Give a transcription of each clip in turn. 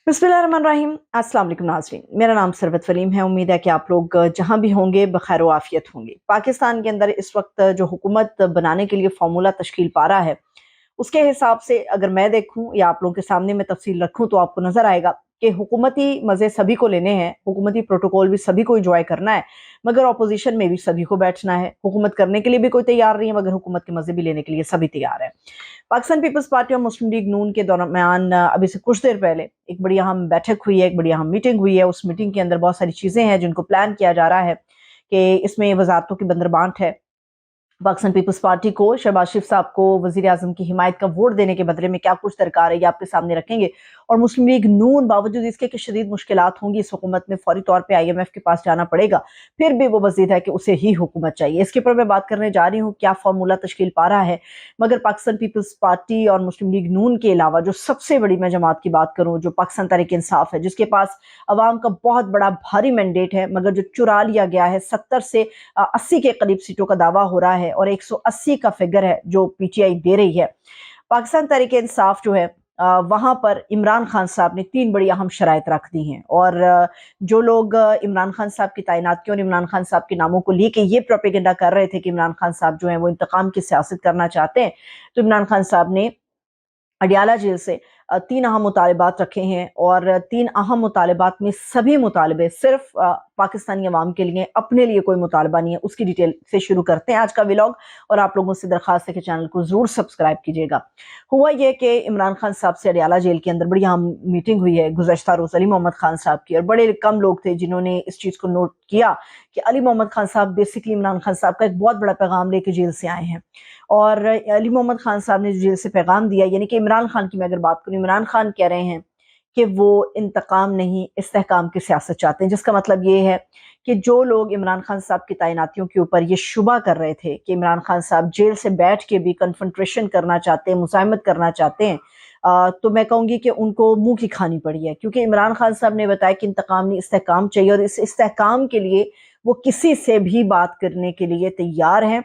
बिस्मिल्लाहिर्रहमानिर्रहीम। अस्सलाम वालेकुम नाज़रीन, मेरा नाम सरवत फलीम है। उम्मीद है कि आप लोग जहाँ भी होंगे बखैर व आफियत होंगे। पाकिस्तान के अंदर इस वक्त जो हुकूमत बनाने के लिए फार्मूला तश्कील पा रहा है, उसके हिसाब से अगर मैं देखूं या आप लोगों के सामने मैं तफसील रखूं तो आपको नजर आएगा कि हुकूमती मज़े सभी को लेने हैं, हुकूमती प्रोटोकॉल भी सभी को इंजॉय करना है, मगर अपोजिशन में भी सभी को बैठना है। हुकूमत करने के लिए भी कोई तैयार नहीं है, मगर हुकूमत के मज़े भी लेने के लिए सभी तैयार है। पाकिस्तान पीपल्स पार्टी और मुस्लिम लीग नून के दरमियान अभी से कुछ देर पहले एक बड़ी अहम बैठक हुई है, एक बड़ी अहम मीटिंग हुई है। उस मीटिंग के अंदर बहुत सारी चीज़ें हैं जिनको प्लान किया जा रहा है कि इसमें वजारतों की बंदरबांट है। पाकिस्तान पीपल्स पार्टी को शहबाज शरीफ साहब को वजीर आजम की हिमायत का वोट देने के बदले में क्या कुछ दरकार है, ये आपके सामने रखेंगे। और मुस्लिम लीग नून बावजूद इसके कि शदीद मुश्किलात होंगी, इस हुकूमत में फौरी तौर पे IMF के पास जाना पड़ेगा, फिर भी वो वजीद है कि उसे ही हुकूमत चाहिए। इसके ऊपर मैं बात करने जा रही हूँ क्या फार्मूला तश्कील पा रहा है। मगर पाकिस्तान पीपल्स पार्टी और मुस्लिम लीग नून के अलावा जो सबसे बड़ी मैं जमात की बात करूँ, जो पाकिस्तान तहरीक इंसाफ है, जिसके पास अवाम का बहुत बड़ा भारी मैंडेट है, मगर जो चुरा लिया गया है, 70 से 80 के करीब सीटों का दावा हो रहा है और 180 का फिगर है जो PTI दे रही है। पाकिस्तान तहरीक इंसाफ जो है वहां पर इमरान खान साहब ने 3 बड़ी अहम शराइत रख दी हैं। और जो लोग इमरान खान साहब की तैनाती और इमरान खान साहब के नामों को लेके ये प्रोपेगेंडा कर रहे थे कि इमरान खान साहब जो है वो इंतकाम की सियासत करना चाहते हैं, तो इमरान खान साहब ने अडियाला जेल से 3 अहम मुतालिबात रखे हैं। और 3 अहम मुतालिबात में सभी मुतालिबे सिर्फ पाकिस्तानी अवाम के लिए, अपने लिए कोई मुतालबा नहीं है। उसकी डिटेल से शुरू करते हैं आज का व्लॉग। और आप लोगों से दरख्वास्त है कि चैनल को ज़रूर सब्सक्राइब कीजिएगा। हुआ ये कि इमरान खान साहब से अडियाला जेल के अंदर बड़ी अहम मीटिंग हुई है गुज़श्ता रोज़ अली मोहम्मद खान साहब की, और बड़े कम लोग थे जिन्होंने इस चीज़ को नोट किया कि अली मोहम्मद खान साहब बेसिकली इमरान खान साहब का एक बहुत बड़ा पैगाम लेके जेल से आए हैं। और अली मोहम्मद खान साहब ने जेल से पैगाम दिया, यानी कि इमरान खान की मैं अगर बात करूँ, इमरान खान कह रहे हैं कि वो इंतकाम नहीं इस्तेहकाम की सियासत चाहते हैं। जिसका मतलब ये है कि जो लोग इमरान खान साहब की तैनातियों के ऊपर ये शुबा कर रहे थे कि इमरान खान साहब जेल से बैठ के भी कन्फ्रंट्रेशन करना चाहते हैं, मुज़ाहमत करना चाहते हैं, तो मैं कहूँगी कि उनको मुंह की खानी पड़ी है। क्योंकि इमरान खान साहब ने बताया कि इंतकाम नहीं इस्तेहकाम चाहिए, और इस इस्तेहकाम के लिए वो किसी से भी बात करने के लिए तैयार हैं।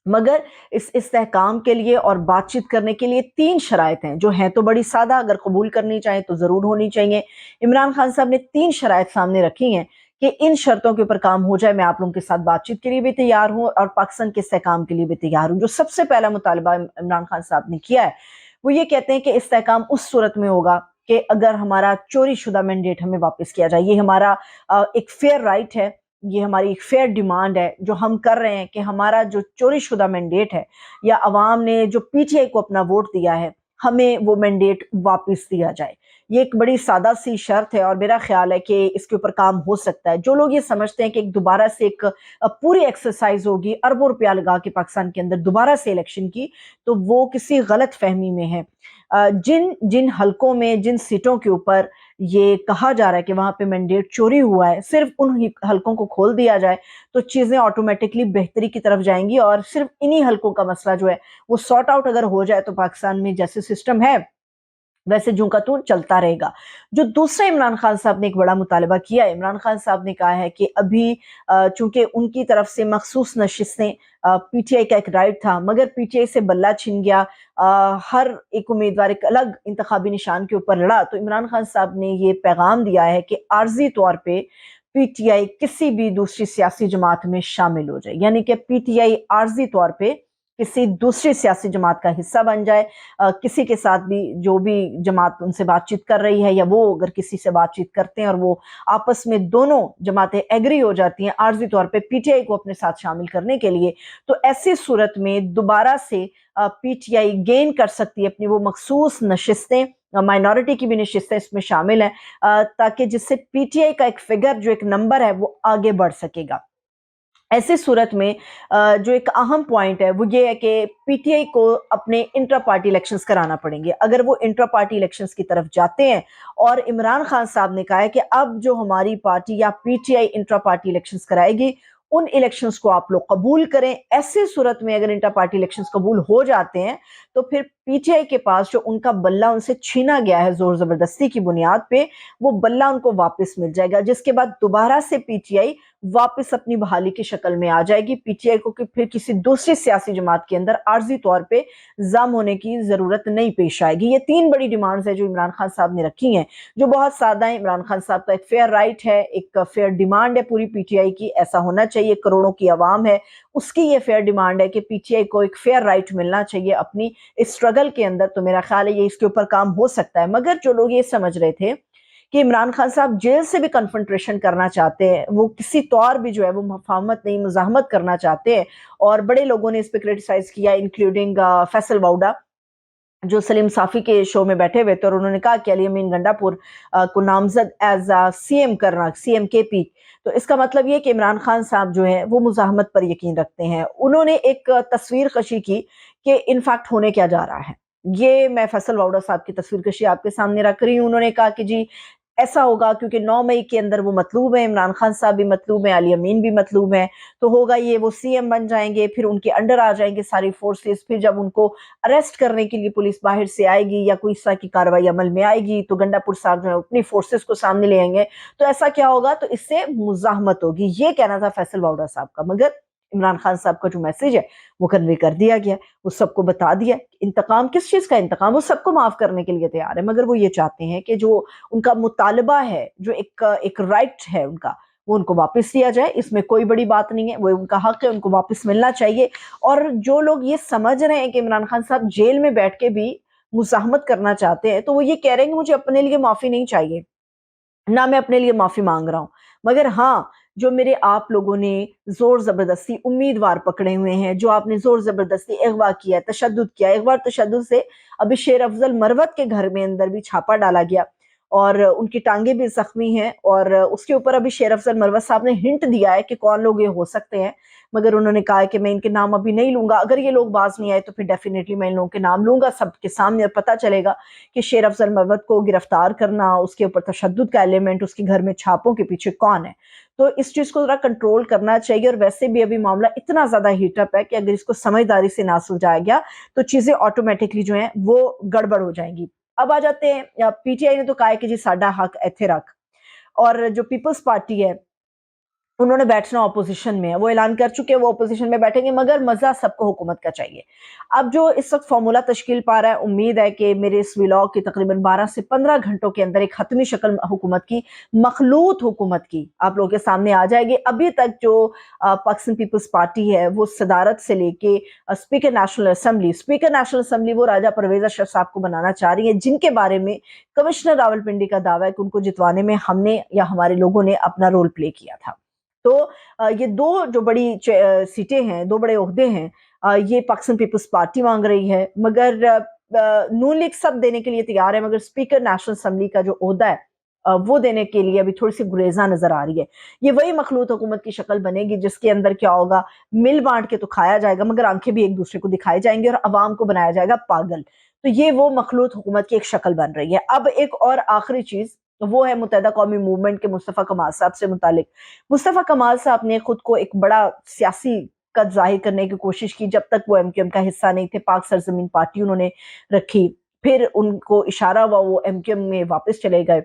मगर इस इस्तेहकाम के लिए और बातचीत करने के लिए 3 शराइत हैं, जो हैं तो बड़ी सादा, अगर कबूल करनी चाहें तो ज़रूर होनी चाहिए। इमरान खान साहब ने 3 शराइत सामने रखी हैं कि इन शर्तों के ऊपर काम हो जाए, मैं आप लोगों के साथ बातचीत के लिए भी तैयार हूँ और पाकिस्तान के इस्तेहकाम के लिए भी तैयार हूँ। जो सबसे पहला मुतालबा इमरान खान साहब ने किया है, वो ये कहते हैं कि इस्तेहकाम उस सूरत में होगा कि अगर हमारा चोरी शुदा मैंडेट हमें वापस किया जाए। ये हमारा एक फेयर राइट है, ये हमारी एक फेयर डिमांड है जो हम कर रहे हैं कि हमारा जो चोरी शुदा मैंडेट है, या अवाम ने जो PTI को अपना वोट दिया है, हमें वो मैंडेट वापस दिया जाए। ये एक बड़ी सादा सी शर्त है और मेरा ख्याल है कि इसके ऊपर काम हो सकता है। जो लोग ये समझते हैं कि एक दोबारा से एक पूरी एक्सरसाइज होगी अरबों रुपया लगा के पाकिस्तान के अंदर दोबारा से इलेक्शन की, तो वो किसी गलत फहमी में है। जिन जिन हलकों में, जिन सीटों के ऊपर ये कहा जा रहा है कि वहां पे मैंडेट चोरी हुआ है, सिर्फ उन हलकों को खोल दिया जाए तो चीजें ऑटोमेटिकली बेहतरी की तरफ जाएंगी। और सिर्फ इन्हीं हलकों का मसला जो है वो सॉर्ट आउट अगर हो जाए तो पाकिस्तान में जैसे सिस्टम है वैसे जूं का तूं चलता रहेगा। जो दूसरा इमरान खान साहब ने एक बड़ा मुतालबा किया है, इमरान खान साहब ने कहा है कि अभी चूंकि उनकी तरफ से मखसूस नशिस्तें, PTI का एक राइट था, मगर PTI से बल्ला छिन गया, हर एक उम्मीदवार एक अलग इंतखाबी निशान के ऊपर लड़ा, तो इमरान खान साहब ने ये पैगाम दिया है कि आर्जी तौर पे PTI किसी भी दूसरी सियासी जमात में शामिल हो जाए, यानी कि PTI आर्जी तौर पे किसी दूसरी सियासी जमात का हिस्सा बन जाए। किसी के साथ भी, जो भी जमात उनसे बातचीत कर रही है, या वो अगर किसी से बातचीत करते हैं और वो आपस में दोनों जमातें एग्री हो जाती हैं आर्जी तौर पे PTI को अपने साथ शामिल करने के लिए, तो ऐसी सूरत में दोबारा से PTI गेन कर सकती है अपनी वो मखसूस नशिस्तें, माइनॉरिटी की भी नशिस्तें इसमें शामिल हैं, ताकि जिससे PTI का एक फिगर, जो एक नंबर है, वो आगे बढ़ सकेगा। ऐसी सूरत में जो एक अहम पॉइंट है वो ये है कि PTI को अपने इंट्रा पार्टी इलेक्शंस कराना पड़ेंगे। अगर वो इंट्रा पार्टी इलेक्शंस की तरफ जाते हैं, और इमरान खान साहब ने कहा है कि अब जो हमारी पार्टी या PTI इंट्रा पार्टी इलेक्शंस कराएगी, उन इलेक्शंस को आप लोग कबूल करें। ऐसी सूरत में अगर इंटर पार्टी इलेक्शंस कबूल हो जाते हैं, तो फिर PTI के पास जो उनका बल्ला उनसे छीना गया है जोर जबरदस्ती की बुनियाद पे, वो बल्ला उनको वापस मिल जाएगा, जिसके बाद दोबारा से PTI वापस अपनी बहाली की शक्ल में आ जाएगी। पीटीआई को कि फिर किसी दूसरी सियासी जमात के अंदर आर्जी तौर पे जम होने की जरूरत नहीं पेश आएगी। ये 3 बड़ी डिमांड्स है जो इमरान खान साहब ने रखी हैं, जो बहुत सादा है। इमरान खान साहब का एक फेयर राइट है, एक फेयर डिमांड है पूरी पीटीआई की, ऐसा होना चाहिए। करोड़ों की आवाम है, उसकी ये फेयर डिमांड है कि पीटीआई को एक फेयर राइट मिलना चाहिए अपनी इस स्ट्रगल के अंदर। तो मेरा ख्याल है ये इसके ऊपर काम हो सकता है। मगर जो लोग ये समझ रहे थे कि इमरान खान साहब जेल से भी कन्फ्रंट्रेशन करना चाहते हैं, वो किसी तौर भी जो है वो मुफाहमत नहीं, मुजाहमत करना चाहते हैं, और बड़े लोगों ने इस पर क्रिटिसाइज किया, इंक्लूडिंग फैसल वाउडा जो सलीम साफी के शो में बैठे हुए थे, और उन्होंने कहा कि अली अमीन गंडापुर को नामजद एज सीएम करना, सीएम के पी। तो इसका मतलब ये कि इमरान खान साहब जो है वो मुजाहमत पर यकीन रखते हैं। उन्होंने एक तस्वीर कशी की कि इनफैक्ट होने क्या जा रहा है। ये मैं फैसल वाउडा साहब की तस्वीर कशी आपके सामने रख रही हूँ। उन्होंने कहा कि जी ऐसा होगा क्योंकि 9 मई के अंदर वो मतलूब है, इमरान खान साहब भी मतलूब है, अली अमीन भी मतलूब है, तो होगा ये वो सीएम बन जाएंगे, फिर उनके अंडर आ जाएंगे सारी फोर्सेस। फिर जब उनको अरेस्ट करने के लिए पुलिस बाहर से आएगी या कोई इस तरह की कार्रवाई अमल में आएगी तो गंडापुर साहब जो है अपनी फोर्सेस को सामने ले आएंगे। तो ऐसा क्या होगा, तो इससे मुजाहमत होगी, ये कहना था फैसल वाउडा साहब का। मगर इमरान खान साहब का जो मैसेज है वो कन्वे कर दिया गया, वो सबको बता दिया। इंतकाम किस चीज का इंतकाम, वो सबको माफ करने के लिए तैयार है, मगर वो ये चाहते हैं कि जो उनका मुतालबा है, जो एक राइट है उनका, वो उनको वापस दिया जाए। इसमें कोई बड़ी बात नहीं है, वो उनका हक है, उनको वापस मिलना चाहिए। और जो लोग ये समझ रहे हैं कि इमरान खान साहब जेल में बैठ के भी मुजाहमत करना चाहते हैं, तो वो ये कह रहे हैं कि मुझे अपने लिए माफी नहीं चाहिए, ना मैं अपने लिए माफी मांग रहा हूं, मगर हाँ, जो मेरे आप लोगों ने जोर जबरदस्ती उम्मीदवार पकड़े हुए हैं, जो आपने जोर जबरदस्ती अगवा किया, तशद्दुद किया, अगवा तशद्दुद से अभी शेर अफजल मरवत के घर में अंदर भी छापा डाला गया और उनकी टांगे भी जख्मी हैं, और उसके ऊपर अभी शेर अफजल मरवत साहब ने हिंट दिया है कि कौन लोग ये हो सकते हैं, मगर उन्होंने कहा है कि मैं इनके नाम अभी नहीं लूंगा। अगर ये लोग बाज नहीं आए तो फिर डेफिनेटली मैं इन लोगों के नाम लूंगा सबके सामने, और पता चलेगा कि शेर अफजल मरवत को गिरफ्तार करना, उसके ऊपर तशद्दुद का एलिमेंट, उसके घर में छापों के पीछे कौन है। तो इस चीज को जरा कंट्रोल करना चाहिए। और वैसे भी अभी मामला इतना ज्यादा हीटअप है कि अगर इसको समझदारी से ना सुलझाया गया तो चीजें ऑटोमेटिकली जो है वो गड़बड़ हो जाएंगी। अब आ जाते हैं, पीटीआई ने तो कहा है कि जी साडा हक इत्थे रख, और जो पीपल्स पार्टी है उन्होंने बैठना अपोजिशन में है, वो ऐलान कर चुके हैं वो अपोजिशन में बैठेंगे, मगर मजा सबको हुकूमत का चाहिए। अब जो इस वक्त फॉर्मूला तश्कील पा रहा है, उम्मीद है कि मेरे इस व्लॉग के तकरीबन 12 से 15 घंटों के अंदर एक हतमी शक्ल हुकूमत की, मखलूत हुकूमत की आप लोगों के सामने आ जाएगी। अभी तक जो पाकिस्तान पीपल्स पार्टी है वो सदारत से लेके स्पीकर नेशनल असम्बली वो राजा परवेज अशरफ साहब को बनाना चाह रही है, जिनके बारे में कमिश्नर रावलपिंडी का दावा है कि उनको जितवाने में हमने या हमारे लोगों ने अपना रोल प्ले किया था। तो ये 2 जो बड़ी सीटें हैं, 2 बड़े ओहदे हैं, ये पाकिस्तान पीपल्स पार्टी मांग रही है, मगर नून लीग सब देने के लिए तैयार है, मगर स्पीकर नेशनल असम्बली का जो ओहदा है वो देने के लिए अभी थोड़ी सी गुरेजा नजर आ रही है। ये वही मखलूत हुकूमत की शक्ल बनेगी जिसके अंदर क्या होगा, मिल बांट के तो खाया जाएगा, मगर आंखें भी एक दूसरे को दिखाई जाएंगी और अवाम को बनाया जाएगा पागल। तो ये वो मखलूत हुकूमत की एक शक्ल बन रही है। अब एक और आखिरी चीज, वो है मुत्तहदा कौमी मूवमेंट के मुस्तफा कमाल साहब से मुतालिक। मुस्तफा कमाल साहब ने खुद को एक बड़ा सियासी कद जाहिर करने की कोशिश की, जब तक वो एमक्यूएम का हिस्सा नहीं थे। पाक सरजमीन पार्टी उन्होंने रखी, फिर उनको इशारा हुआ, वो एमक्यूएम में वापस चले गए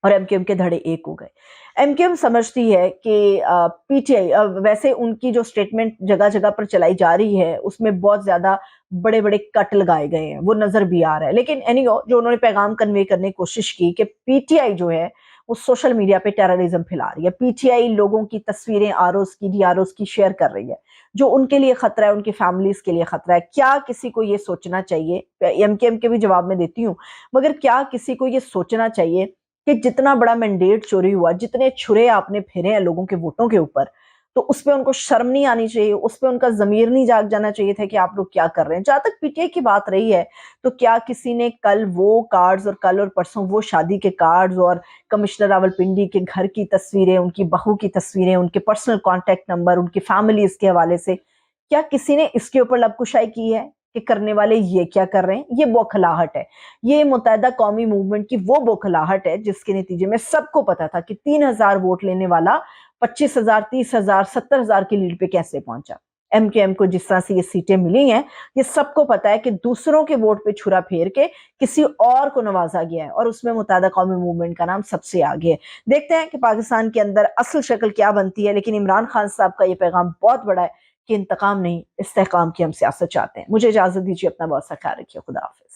और एमक्यूएम के धड़े एक हो गए। एमक्यूएम समझती है कि पीटीआई, वैसे उनकी जो स्टेटमेंट जगह जगह पर चलाई जा रही है उसमें बहुत ज्यादा बड़े बड़े कट लगाए गए हैं, वो नजर भी आ रहा है, लेकिन एनीहो जो उन्होंने पैगाम कन्वे करने की कोशिश की कि पीटीआई जो है वो सोशल मीडिया पे टेररिज्म फैला रही है, पीटीआई लोगों की तस्वीरें आरओस की, डीआरओस की शेयर कर रही है, जो उनके लिए खतरा है, उनकी फैमिलीज के लिए खतरा है। क्या किसी को ये सोचना चाहिए, एमकेएम के भी जवाब में देती हूँ, मगर क्या किसी को ये सोचना चाहिए कि जितना बड़ा मैंडेट चोरी हुआ, जितने छुरे आपने फेरे हैं लोगों के वोटों के ऊपर, तो उस पर उनको शर्म नहीं आनी चाहिए, उस पर उनका जमीर नहीं जाग जाना चाहिए था कि आप लोग क्या कर रहे हैं। जहां तक पीटीआई की बात रही है, तो क्या किसी ने कल वो कार्ड्स, और कल और परसों वो शादी के कार्ड्स, और कमिश्नर रावलपिंडी के घर की तस्वीरें, उनकी बहू की तस्वीरें, उनके पर्सनल कॉन्टेक्ट नंबर, उनकी फैमिलीज के हवाले से, क्या किसी ने इसके ऊपर लबकुशाई की है कि करने वाले ये क्या कर रहे हैं? ये बौखलाहट है, ये मुत्तहदा कौमी मूवमेंट की वो बौखलाहट है जिसके नतीजे में सबको पता था कि 3000 वोट लेने वाला 25,000, 30,000, 70,000 की लीड पे कैसे पहुंचा। MKM کو जिस तरह से ये सीटें मिली हैं, ये सबको पता है कि दूसरों के वोट पे छुरा फेर के किसी और को नवाजा गया है और उसमें मुत्तहदा कौमी मूवमेंट का नाम सबसे आगे है। देखते हैं कि पाकिस्तान के अंदर असल शक्ल क्या बनती है, लेकिन इमरान खान साहब का ये पैगाम बहुत बड़ा है कि इंतकाम नहीं, इस्तेहकाम की हम सियासत चाहते हैं। मुझे इजाजत दीजिए, अपना बहुत सा ख्याल रखिए। खुदा हाफिज।